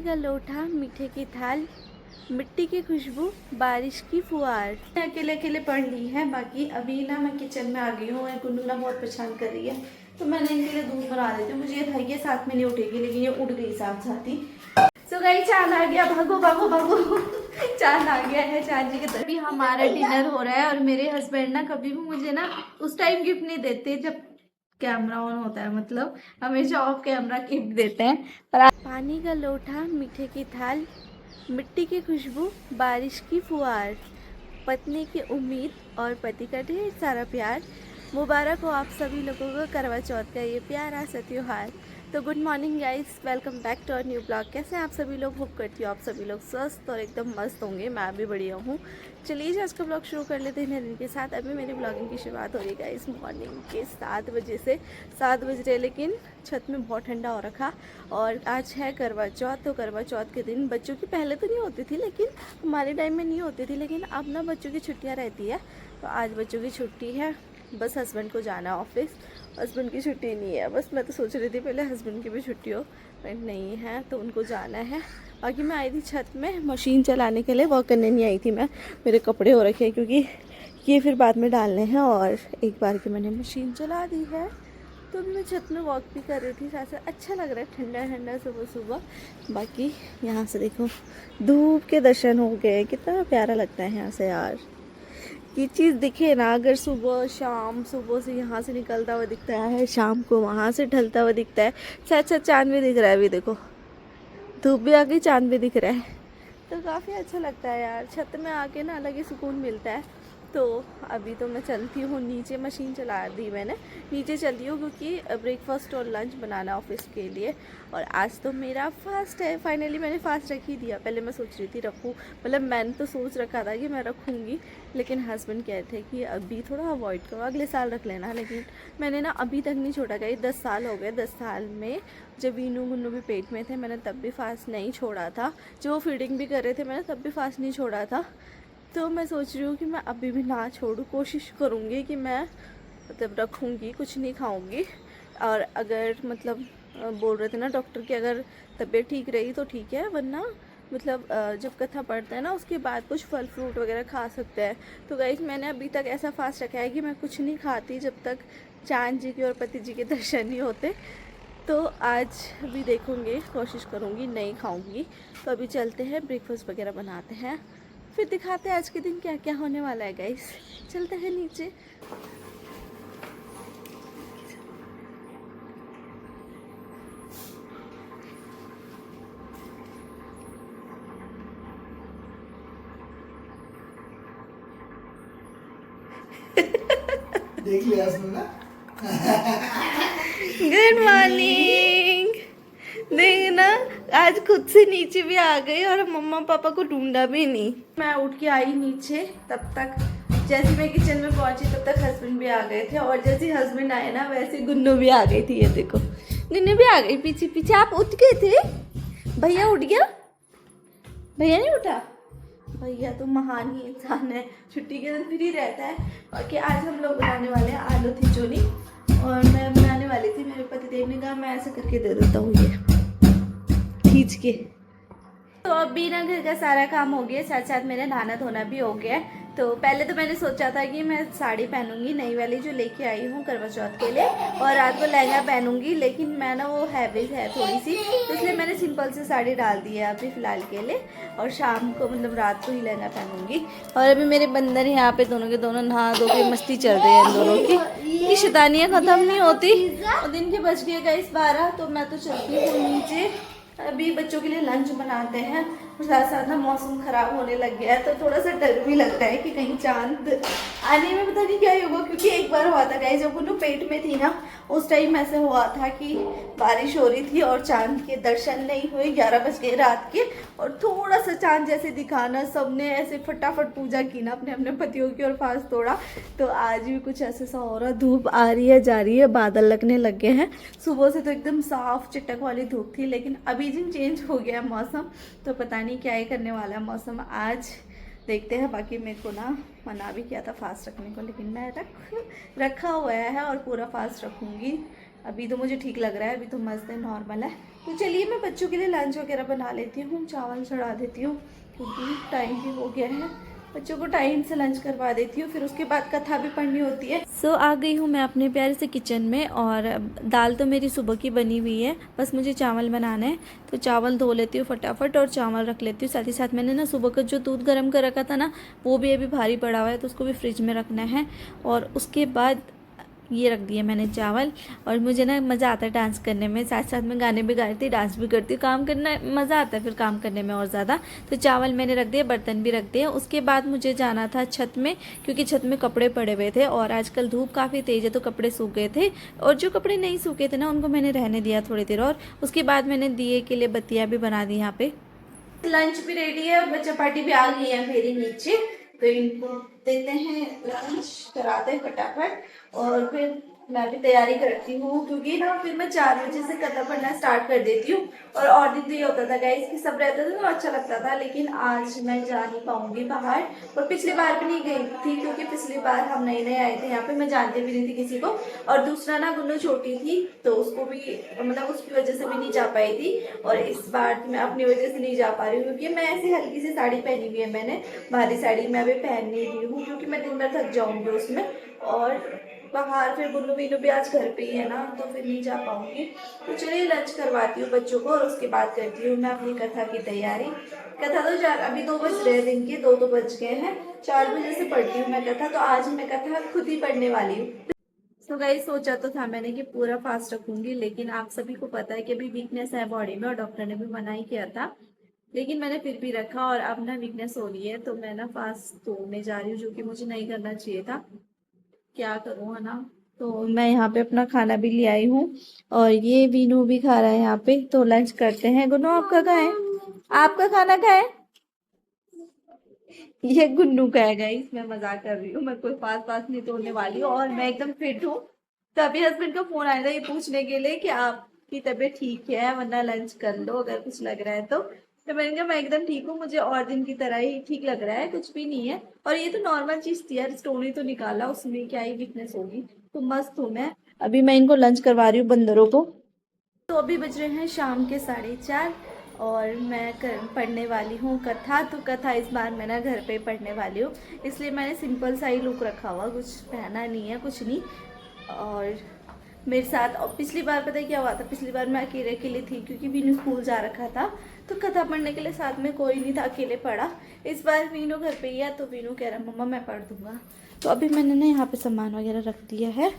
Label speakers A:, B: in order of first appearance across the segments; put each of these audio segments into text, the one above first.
A: का लोटा, मीठे की थाल, मिट्टी की खुशबू, बारिश की फुहार। अकेले अकेले पढ़ ली है। बाकी अभी ना मैं किचन में आ गई हूँ। गुन्नू ना बहुत परेशान कर रही है, तो मैंने इनके लिए दूध बना देती हूँ। मुझे ये था ये साथ में नहीं उठेगी, लेकिन ये उठ गई साथ साथ ही। सो गाइस चांद आ गया, भागो भागो भागो। चांद आ गया है, चांद जी की तरफ। अभी हमारा डिनर हो रहा है और मेरे हस्बैंड ना कभी भी मुझे ना उस टाइम गिफ्ट नहीं देते जब कैमरा ऑन होता है, मतलब हमेशा ऑफ कैमरा गिफ्ट देते हैं। पर पानी का लोटा, मीठे की थाल, मिट्टी की खुशबू, बारिश की फुहार, पत्नी की उम्मीद और पति का ढेर सारा प्यार। मुबारक हो आप सभी लोगों को करवा चौथ का ये प्यारा सा त्योहार। तो good morning guys, welcome back to our new blog. कैसे हैं आप सभी लोग? होप करती हूँ आप सभी लोग स्वस्थ और एकदम मस्त होंगे। मैं भी बढ़िया हूँ। चलिए आज का ब्लॉग शुरू कर लेते हैं दिन के साथ। अभी मेरी ब्लॉगिंग की शुरुआत हो रही है गाइस मॉर्निंग के 7 बजे से। 7 बज रहे, लेकिन छत में बहुत ठंडा हो रखा। और आज है करवा चौथ। तो करवा चौथ के दिन बच्चों की पहले तो नहीं होती थी, लेकिन हमारे टाइम में नहीं होती थी, लेकिन अब ना बच्चों की छुट्टियाँ रहती है। तो आज बच्चों की छुट्टी है, बस हस्बैंड को जाना है ऑफिस। हस्बैंड की छुट्टी नहीं है, बस मैं तो सोच रही थी पहले हस्बैंड की भी छुट्टी हो, बट नहीं है तो उनको जाना है। बाकी मैं आई थी छत में मशीन चलाने के लिए, वॉक करने नहीं आई थी मैं। मेरे कपड़े हो रखे हैं क्योंकि ये फिर बाद में डालने हैं, और एक बार की मैंने मशीन चला दी है। तो अभी मैं छत में वॉक भी कर रही थी, साथ साथ अच्छा लग रहा है, ठंडा ठंडा सुबह सुबह। बाकी यहाँ से देखो धूप के दर्शन हो गए, कितना प्यारा लगता है यहाँ से यार। ये चीज़ दिखे ना, अगर सुबह शाम, सुबह से यहाँ से निकलता हुआ दिखता है, शाम को वहाँ से ढलता हुआ दिखता है, साथ साथ चांद भी दिख रहा है। अभी देखो धूप भी आ गई, चांद भी दिख रहा है, तो काफ़ी अच्छा लगता है यार। छत में आके ना अलग ही सुकून मिलता है। तो अभी तो मैं चलती हूँ नीचे, मशीन चला दी मैंने, नीचे चलती हूँ क्योंकि ब्रेकफास्ट और लंच बनाना ऑफिस के लिए। और आज तो मेरा फास्ट है, फाइनली मैंने फास्ट रख ही दिया। पहले मैं सोच रही थी रखूँ, मतलब मैंने तो सोच रखा था कि मैं रखूँगी, लेकिन हस्बैंड कह रहे थे कि अभी थोड़ा अवॉइड करो, अगले साल रख लेना। लेकिन मैंने ना अभी तक नहीं छोड़ा गई, 10 साल हो गए। 10 साल में जब वीनू गुन्नू भी पेट में थे, मैंने तब भी फास्ट नहीं छोड़ा था। जो वो फीडिंग भी कर रहे थे, मैंने तब भी फास्ट नहीं छोड़ा था। तो मैं सोच रही हूँ कि मैं अभी भी ना छोड़ूँ, कोशिश करूँगी कि मैं मतलब रखूँगी, कुछ नहीं खाऊँगी। और अगर मतलब बोल रहे थे ना डॉक्टर कि अगर तबीयत ठीक रही तो ठीक है, वरना मतलब जब कथा पढ़ता है ना उसके बाद कुछ फल फ्रूट वगैरह खा सकते हैं। तो गाइस मैंने अभी तक ऐसा फास्ट रखा है कि मैं कुछ नहीं खाती जब तक चांद जी के और पति जी के दर्शन नहीं होते। तो आज भी देखूँगी, कोशिश करूँगी नहीं खाऊँगी। तो अभी चलते हैं, ब्रेकफास्ट वगैरह बनाते हैं, फिर दिखाते हैं आज के दिन क्या क्या होने वाला है गाइस। चलते हैं नीचे।
B: देख लिया उसने ना।
A: Good morning. देखना आज खुद से नीचे भी आ गई और मम्मा पापा को ढूंढा भी नहीं। मैं उठ के आई नीचे, तब तक जैसे मैं किचन में पहुंची तब तक हस्बैंड भी आ गए थे, और जैसे हस्बैंड आए ना वैसे गुन्नू भी आ गई थी। ये देखो गुन्नू भी आ गई पीछे पीछे। आप उठ गए थे? भैया उठ गया? भैया नहीं उठा? भैया तो महान ही इंसान है, छुट्टी के दिन फ्री रहता है। बाकी आज हम लोग बनाने वाले हैं आलू थिचोनी, और मैं बनाने वाली थी, मेरे पति देव ने कहा मैं ऐसा करके दे देता हूँ ये खींच के। तो अभी ना घर का सारा काम हो गया, साथ साथ मेरा नहाना धोना भी हो गया। तो पहले तो मैंने सोचा था कि मैं साड़ी पहनूंगी नई वाली जो लेके आई हूँ करवा चौथ के लिए, और रात को लहंगा पहनूंगी, लेकिन मैं ना वो हैवी है थोड़ी सी, तो इसलिए मैंने सिंपल सी साड़ी डाल दी है अभी फ़िलहाल के लिए। और शाम को मतलब रात को ही लहंगा पहनूंगी। और अभी मेरे बंदर यहाँ पे दोनों के दोनों नहा धो के मस्ती चल रही है इन दोनों की शैतानियाँ ख़त्म नहीं होती। और दिन के बज गए गाइस 12, तो मैं तो चलती हूँ नीचे। अभी बच्चों के लिए लंच बनाते हैं, और साथ साथ ना मौसम ख़राब होने लग गया है, तो थोड़ा सा डर भी लगता है कि कहीं चांद आने में पता नहीं क्या होगा। क्योंकि एक बार हुआ था गाइस, जब उन्होंने पेट में थी ना, उस टाइम ऐसे हुआ था कि बारिश हो रही थी और चांद के दर्शन नहीं हुए। 11 बज गए रात के, और थोड़ा सा चांद जैसे दिखाना, सबने ऐसे फटाफट पूजा की ना अपने अपने पतियों की, और फास्ट तोड़ा। तो आज भी कुछ ऐसे सा हो रहा, धूप आ रही है जा रही है, बादल लगने लग गए हैं। सुबह से तो एकदम साफ चिटक वाली धूप थी, लेकिन अभी जिन चेंज हो गया मौसम, तो पता नहीं क्या ही करने वाला है मौसम आज, देखते हैं। बाकी मेरे को ना मना भी किया था फास्ट रखने को, लेकिन मैं रखा हुआ है और पूरा फास्ट रखूँगी। अभी तो मुझे ठीक लग रहा है, अभी तो मस्त है, नॉर्मल है। तो चलिए मैं बच्चों के लिए लंच वगैरह बना लेती हूँ, चावल चढ़ा देती हूँ क्योंकि टाइम भी हो गया है। बच्चों को टाइम से लंच करवा देती हूँ, फिर उसके बाद कथा भी पढ़नी होती है। आ गई हूँ मैं अपने प्यारे से किचन में, और दाल तो मेरी सुबह की बनी हुई है, बस मुझे चावल बनाना है। तो चावल धो लेती हूँ फटाफट और चावल रख लेती हूँ। साथ ही साथ मैंने ना सुबह का जो दूध गर्म कर रखा था ना, वो भी अभी भारी पड़ा हुआ है, तो उसको भी फ्रिज में रखना है। और उसके बाद ये रख दिया मैंने चावल। और मुझे ना मज़ा आता है डांस करने में, साथ साथ में गाने भी गाती, डांस भी करती हूँ। काम करना मज़ा आता है फिर काम करने में और ज़्यादा। तो चावल मैंने रख दिए, बर्तन भी रख दिए। उसके बाद मुझे जाना था छत में, क्योंकि छत में कपड़े पड़े हुए थे और आजकल धूप काफ़ी तेज़ है, तो कपड़े सूख गए थे। और जो कपड़े नहीं सूखे थे ना, उनको मैंने रहने दिया थोड़ी देर। और उसके बाद मैंने दिए के लिए बत्तियाँ भी बना दी यहाँ पे। लंच भी रेडी है और बच्चा पार्टी भी आ गई है मेरी नीचे, तो इनको देते हैं लंच, कराते हैं फटाफट। और फिर मैं भी तैयारी करती हूँ, क्योंकि ना फिर मैं 4 बजे से कथा पढ़ना स्टार्ट कर देती हूँ। और दिन तो ये होता था गाइस कि सब रहता था तो अच्छा लगता था, लेकिन आज मैं जा नहीं पाऊंगी बाहर। और पिछली बार भी नहीं गई थी, क्योंकि पिछली बार हम नए नए आए थे यहाँ पे, मैं जानती भी नहीं थी किसी को। और दूसरा ना गुन्नू छोटी थी, तो उसको भी मतलब उसकी वजह से भी नहीं जा पाई थी। और इस बार मैं अपनी वजह से नहीं जा पा रही हूँ, क्योंकि मैं ऐसी हल्की सी साड़ी पहनी हुई है मैंने, भारी साड़ी मैं अभी पहन नहीं रही हूँ, क्योंकि मैं दिन भर थक जाऊंगी उसमें। और बाहर फिर गुन्नू वीनू भी आज घर पे ही है ना, तो फिर नहीं जा पाऊंगी। तो चलिए लंच करवाती हूँ बच्चों को, और उसके बाद करती हूँ मैं अपनी कथा की तैयारी। कथा तो अभी 2 बज रहे हैं दिन के, 2 तो बज गए हैं। 4 बजे से पढ़ती हूँ मैं कथा, तो आज मैं कथा खुद ही पढ़ने वाली हूँ। तो गाइस सोचा तो था मैंने कि पूरा फास्ट रखूंगी, लेकिन आप सभी को पता है कि अभी वीकनेस है बॉडी में, और डॉक्टर ने भी मना ही किया था। लेकिन मैंने फिर भी रखा, और अब ना वीकनेस हो रही है, तो मैं ना फास्ट तोड़ने जा रही हूँ, जो कि मुझे नहीं करना चाहिए था। क्या करूँ, है ना। तो मैं यहाँ पे अपना खाना भी ले आई हूँ, और ये वीनू भी खा रहा है यहाँ पे। तो लंच करते हैं। गुन्नू आपका कहाँ है? आपका खाना कहाँ है? ये गुन्नू का है गाइस, मैं मजाक कर रही हूँ, मैं कोई फास्ट फास्ट नहीं तोड़ने वाली हूँ, और मैं एकदम फिट हूँ। तभी हस्बैंड का फोन आया था ये पूछने के लिए कि आपकी तबीयत ठीक है, वरना लंच कर लो अगर कुछ लग रहा है तो मैंने कहा मैं एकदम ठीक हूँ, मुझे और दिन की तरह ही ठीक लग रहा है, कुछ भी नहीं है। और ये तो नॉर्मल चीज थी यार, स्टोन ही तो निकाला, उसमें क्या ही वीकनेस होगी। तो मस्त हूँ मैं। अभी मैं इनको लंच करवा रही हूँ बंदरों को। तो अभी बज रहे हैं शाम के 4:30, और मैं पढ़ने वाली हूँ कथा। तो कथा इस बार मैं ना घर पे पढ़ने वाली हूँ, इसलिए मैंने सिंपल सा ही लुक रखा हुआ, कुछ पहना नहीं है, कुछ नहीं। और मेरे साथ, और पिछली बार पता है क्या हुआ था, पिछली बार मैं अकेले अकेले थी, क्योंकि वीनू स्कूल जा रखा था, तो कथा पढ़ने के लिए साथ में कोई नहीं था, अकेले पढ़ा। इस बार वीनू घर पे ही है, तो वीनू कह रहा मम्मा मैं पढ़ दूंगा। तो अभी मैंने ना यहाँ पे सामान वगैरह रख दिया है।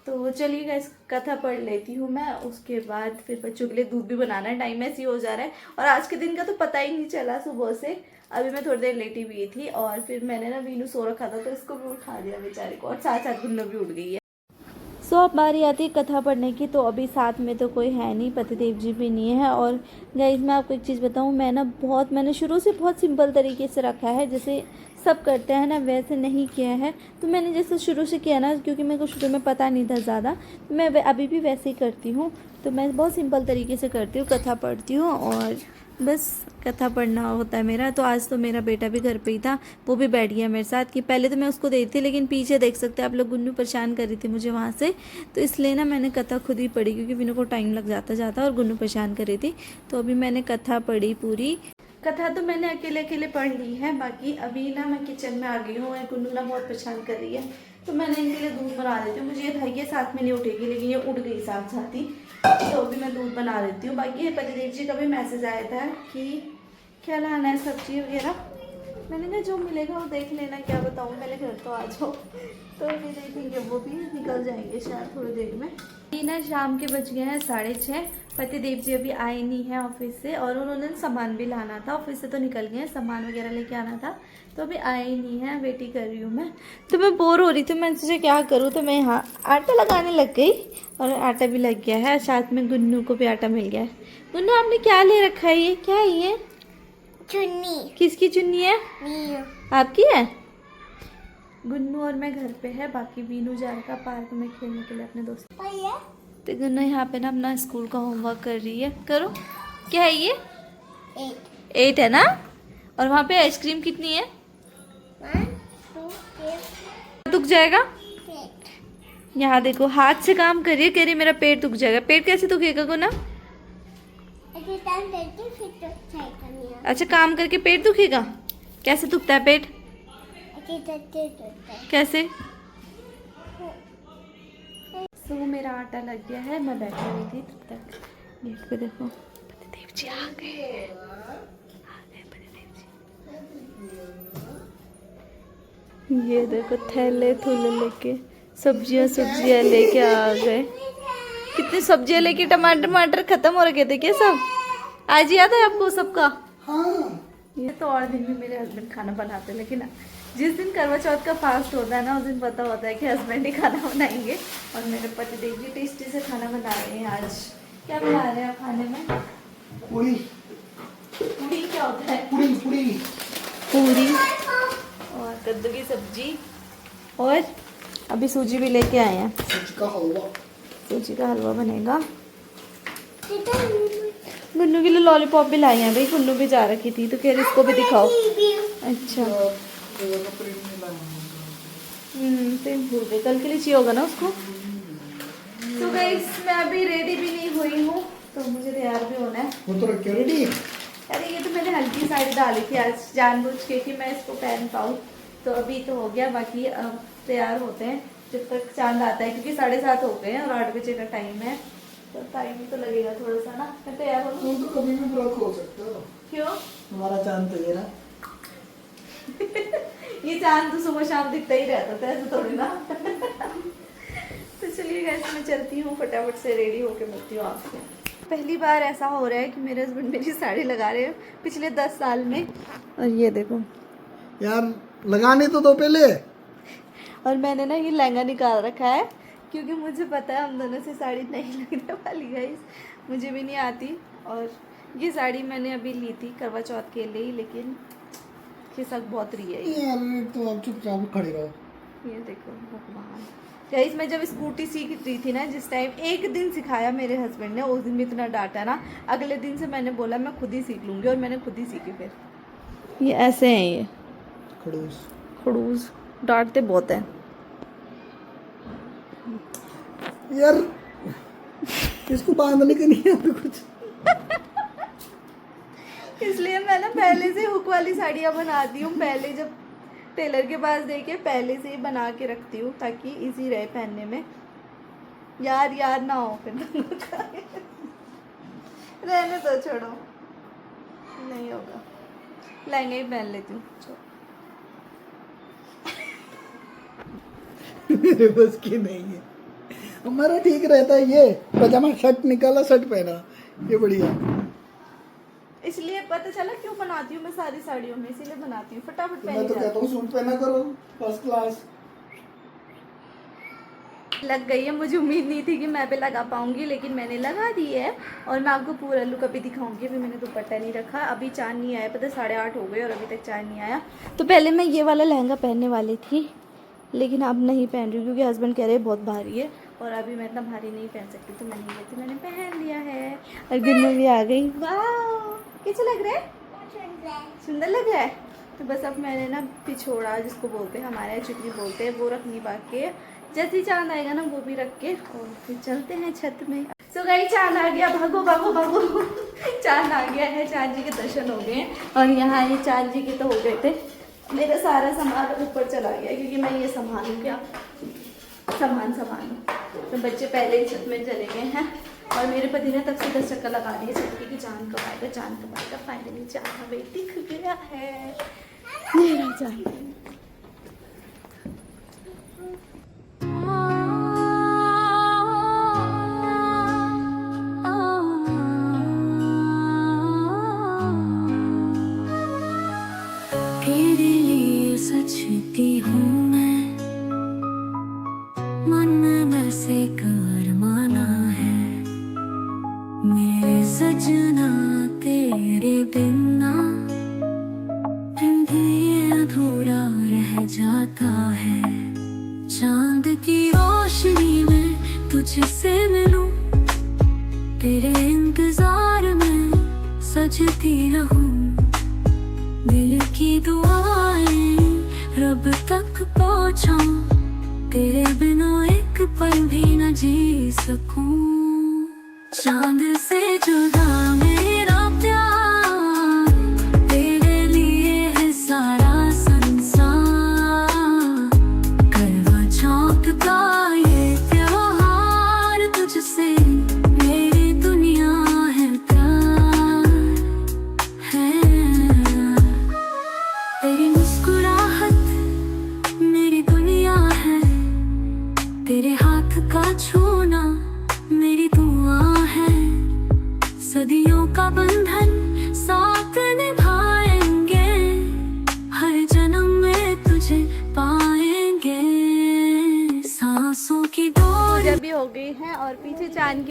A: तो चलिए गाइस कथा पढ़ लेती हूँ मैं, उसके बाद फिर बच्चों के लिए दूध भी बनाना है, टाइम ऐसे ही हो जा रहा है। और आज के दिन का तो पता ही नहीं चला सुबह से। अभी मैं थोड़ी देर लेटी हुई थी, और फिर मैंने ना वीनू सो रखा था, तो इसको भी उठा दिया बेचारे को, और साथ साथ गुन्नू भी उठ गई है। अब बारी आती है कथा पढ़ने की। तो अभी साथ में तो कोई है नहीं, पतिदेव जी भी नहीं है। और गाइस मैं आपको एक चीज़ बताऊँ, मैंने शुरू से बहुत सिंपल तरीके से रखा है, जैसे सब करते हैं ना वैसे नहीं किया है। तो मैंने जैसे शुरू से किया ना, क्योंकि मेरे को शुरू में पता नहीं था ज़्यादा, तो मैं अभी भी वैसे ही करती हूँ। तो मैं बहुत सिंपल तरीके से करती हूँ, कथा पढ़ती हूँ, और बस कथा पढ़ना होता है मेरा। तो आज तो मेरा बेटा भी घर पे ही था, वो भी बैठ गया मेरे साथ। कि पहले तो मैं उसको देती थी, लेकिन पीछे देख सकते हैं आप लोग, गुन्नू परेशान कर रही थी मुझे वहाँ से, तो इसलिए ना मैंने कथा खुद ही पढ़ी, क्योंकि विनू को टाइम लग जाता और गुन्नू परेशान कर रही थी। तो अभी मैंने कथा पढ़ी पूरी। कथा तो मैंने अकेले अकेले पढ़ ली है, बाकी अभी ना मैं किचन में आ गई हूँ, गुन्नू ना बहुत परेशान कर रही है, तो मैंने इनके लिए दूध बना देती हूँ। मुझे ये था ये साथ में नहीं उठेगी, लेकिन ये उठ गई साथ साथ ही, तो अभी मैं दूध बना देती हूँ। बाकी ये पतिदेव जी का भी मैसेज आया था कि क्या लाना है सब्जी वगैरह। मैंने कहा जो मिलेगा वो देख लेना, क्या बताऊँ, मेरे घर तो आ जाओ। तो अभी देखेंगे, वो भी निकल जाएंगे शायद थोड़ी देर में। अभी ना शाम के बज गए हैं 6:30। पतिदेव जी अभी आए नहीं हैं ऑफिस से, और उन्होंने सामान भी लाना था, ऑफिस से तो निकल गए हैं, सामान वगैरह लेके आना था, तो अभी आए ही नहीं हैं, वेट ही कर रही हूँ मैं। तो मैं बोर हो रही थी, मैं सोचा क्या करूँ, तो मैं यहाँ आटा लगाने लग गई, और आटा भी लग गया है, साथ में गुन्नू को भी आटा मिल गया है। गुन्नू आपने क्या ले रखा है, ये क्या है ये?
B: चुन्नी।
A: किसकी चुन्नी है?
B: मीनू।
A: आपकी है? गुन्नू और मैं घर पे है, बाकी वीनू जाएगा पार्क में खेलने के लिए अपने दोस्त। तो गुन्नू यहाँ पे ना अपना स्कूल का होमवर्क कर रही है। करो, क्या है ये? 8 है ना। और वहाँ पे आइसक्रीम कितनी है?
B: 1 2 3
A: दुख जाएगा। यहाँ देखो, हाथ से काम करिए, कह रही मेरा पेट दुख जाएगा। पेट कैसे दुखेगा गुन्ना?
B: फिर टाइम करके फिर तो ट्राई करनी है
A: अच्छा, काम करके पेट दुखेगा? कैसे दुखता है पेट? कैसे? तो मेरा आटा लग गया है, मैं बैठी हुई थी तब तक। गेट पे देखो, पतिदेव जी आ गए पतिदेव जी। ये देखो थैले थूले लेके, सब्जियां लेके आ गए। कितनी सब्जियां लेके, टमाटर खत्म हो रखे थे क्या सब? आज याद है आपको सबका?
C: हाँ।
A: ये तो और दिन भी मेरे हस्बैंड खाना बनाते, लेकिन जिस दिन करवा चौथ का फास्ट होता है ना, उस दिन पता होता है कि हस्बैंड ही खाना बनाएंगे। और मेरे पतिदेव जी टेस्टी से खाना बना रहे हैं आज। क्या बना रहे हैं आप खाने में?
C: पूरी।
A: पूरी क्या होता है?
C: पूरी
A: और कद्दू की सब्जी, और अभी सूजी भी लेके आए हैं। सूजी का हलवा बनेगा। गुन्नू के लिए लॉलीपॉप भी लाए हैं भाई, गुन्नू भी जा रखी थी तो कह रही इसको भी दिखाओ। अच्छा, प्रेम भूल गए, कल के लिए चाहिए होगा ना उसको। तो गाइस मैं अभी रेडी भी नहीं हुई हूँ, तो मुझे तैयार भी होना है।
C: वो तो रखे रेडी।
A: अरे ये तो मैंने हल्की साड़ी डाली थी आज जानबूझ के कि मैं इसको पहन पाऊँ, तो अभी तो हो गया। बाकी अब तैयार होते हैं जब तक चांद आता है, क्योंकि 7:30 हो गए हैं और 8 बजे का टाइम है, तो टाइम तो लगेगा थोड़ा सा ना। मैं तैयार हो
C: तुम तो कभी भी ब्लॉक हो सकते हो।
A: क्यों?
C: हमारा चांद तो ये ना।
A: ये चांद तो सुबह शाम दिखता ही रहता था, ऐसा थोड़ी ना। तो चलिए गाइस मैं चलती हूँ, फटाफट से रेडी होके मिलती हूँ आपसे। पहली बार ऐसा हो रहा है कि मेरे हस्बैंड मेरी साड़ी लगा रहे हैं पिछले 10 साल में। और ये देखो
C: यार, लगाने तो दो पहले।
A: और मैंने ना ये लहंगा निकाल रखा है, क्योंकि मुझे पता है हम दोनों से साड़ी नहीं लगने वाली गाइस, मुझे भी नहीं आती। और ये साड़ी मैंने अभी ली थी करवा चौथ के लिए, लेकिन खिसक बहुत रही है ये।
C: यार तो आप चुपचाप खड़े रहो।
A: ये देखो भगवान गाइस, मैं जब स्कूटी सीख रही थी ना, जिस टाइम एक दिन सिखाया मेरे हस्बैंड ने, उस दिन भी इतना डांटा ना, अगले दिन से मैंने बोला मैं खुद ही सीख लूँगी, और मैंने खुद ही सीखी। फिर ये ऐसे हैं, ये खड़ूस डांटते बहुत हैं
C: यार, इसको बांधने के नहीं है कुछ।
A: इसलिए मैं ना पहले से हुक वाली साड़ियाँ बनाती हूँ, पहले जब टेलर के पास देके पहले से ही बना के रखती हूँ, ताकि इजी रहे पहनने में। यार ना हो फिर रहने दो, छोड़ो, नहीं होगा, लहंगा ही पहन लेती हूँ।
C: मेरे बस की नहीं है। हमारा ठीक रहता है ये पजामा, शर्ट निकाला, शर्ट पहना, ये बढ़िया।
A: इसलिए पता चला क्यों बनाती हूँ मैं सारी साड़ियों में, इसीलिए बनाती हूँ, फटाफट
C: मैं
A: पहन
C: तो कहता हूँ सूट पहना करो, फर्स्ट क्लास।
A: लग गई है। मुझे उम्मीद नहीं थी कि मैं पे लगा पाऊंगी, लेकिन मैंने लगा दी है। और मैं आपको पूरा लुक अभी दिखाऊंगी। अभी मैंने दुपट्टा नहीं रखा, अभी चांद नहीं आया, पता 8:30 हो गए और अभी तक चांद नहीं आया। तो पहले मैं ये वाला लहंगा पहनने वाली थी, लेकिन अब नहीं पहन रही, क्योंकि हस्बैंड कह रहे हैं बहुत भारी है, और अभी मैं इतना भारी नहीं पहन सकती, तो मैंने ये मैंने पहन लिया है। और गुन्नू भी आ गई। वाह, कैसा लग रहा है? सुंदर लग रहा है। तो बस अब मैंने ना पिछोड़ा, जिसको बोलते हैं हमारे यहाँ चुटनी बोलते हैं, वो रखनी बाकी है। जैसे ही चांद आएगा ना, वो भी रख के और फिर चलते हैं छत में। सो गाइस चांद आ गया, भागो भागो भागो। चांद आ गया है, चांद जी के दर्शन हो गए हैं। और यहाँ ये चांद जी के तो हो गए थे। मेरा सारा सामान ऊपर चला गया, क्योंकि मैं ये संभालूँ क्या, सामान संभालूँ। तो बच्चे पहले ही छत में चले गए हैं, और मेरे पति ने तब से 10 चक्कर लगा दिए छत के कि चांद कब आएगा, चांद कब आएगा। फाइनली चांद हमें दिख गया है, मेरा चांद।
D: तेरे लिए सचती हूँ मैं, मन में से कर माना है, मेरे सजना तेरे बिना भी अधूरा रह जाता है। चांद की रोशनी में तुझसे मिलूं, तेरे इंतजार में सजती रहूं, दिल की दुआएं रब तक पहुँचाऊं, तेरे बिना एक पल भी न जी सकूं। चांद से जुदा मेरा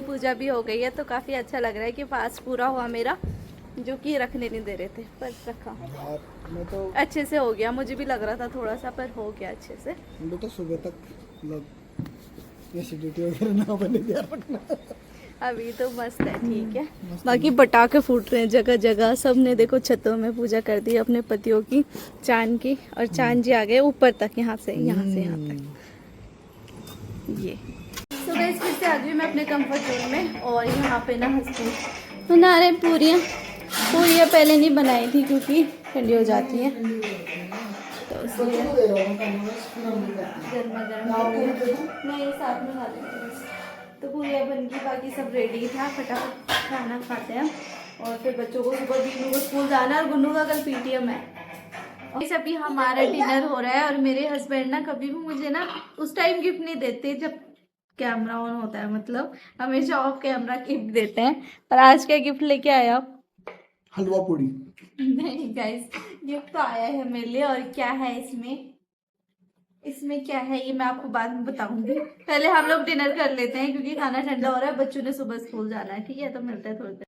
A: पूजा भी हो गई है, तो काफ़ी अच्छा लग रहा है कि फास्ट पूरा हुआ मेरा, जो कि रखने नहीं दे रहे थे पर रखा।
C: यार मैं तो
A: अच्छे से हो गया, मुझे भी लग रहा था थोड़ा सा, पर हो गया अच्छे से।
C: बेटा सुबह तक मतलब एसिडिटी वगैरह ना बने, ध्यान रखना।
A: अभी तो मस्त है, ठीक है। बाकी पटाखे फूट रहे हैं जगह जगह, सब ने देखो छतों में पूजा कर दी अपने पतियों की, चांद की, और चांद जी आ गए ऊपर तक, यहाँ से यहाँ तक। ये तो गाइस फिर से आ गई मैं अपने कंफर्ट जोन में, और यहाँ पे ना हंसती बना रहे पूरियाँ पहले नहीं बनाई थी क्योंकि ठंडी हो जाती हैं, तो इसलिए गर्मा गर्म नहीं साथ में खा लेंगे बस। तो पूरियाँ बन गई, बाकी सब रेडी था, फटाफट खाना खाते हैं और फिर बच्चों को सुबह बीनू को स्कूल जाना है और गुन्नू का कल पीटीएम है। और अभी हमारा डिनर हो रहा है और मेरे हस्बैंड ना कभी भी मुझे ना उस टाइम गिफ्ट नहीं देते जब कैमरा ऑन होता है, मतलब हमेशा ऑफ कैमरा गिफ्ट देते हैं। पर आज क्या गिफ्ट लेके आया आप?
C: हलवा पूड़ी।
A: नहीं गाइस, गिफ्ट तो आया है मेरे लिए, और क्या है इसमें क्या है ये मैं आपको बाद में बताऊंगी। पहले हम लोग डिनर कर लेते हैं क्योंकि खाना ठंडा हो रहा है, बच्चों ने सुबह स्कूल जाना है, ठीक है? तो मिलते हैं थोड़ी देर।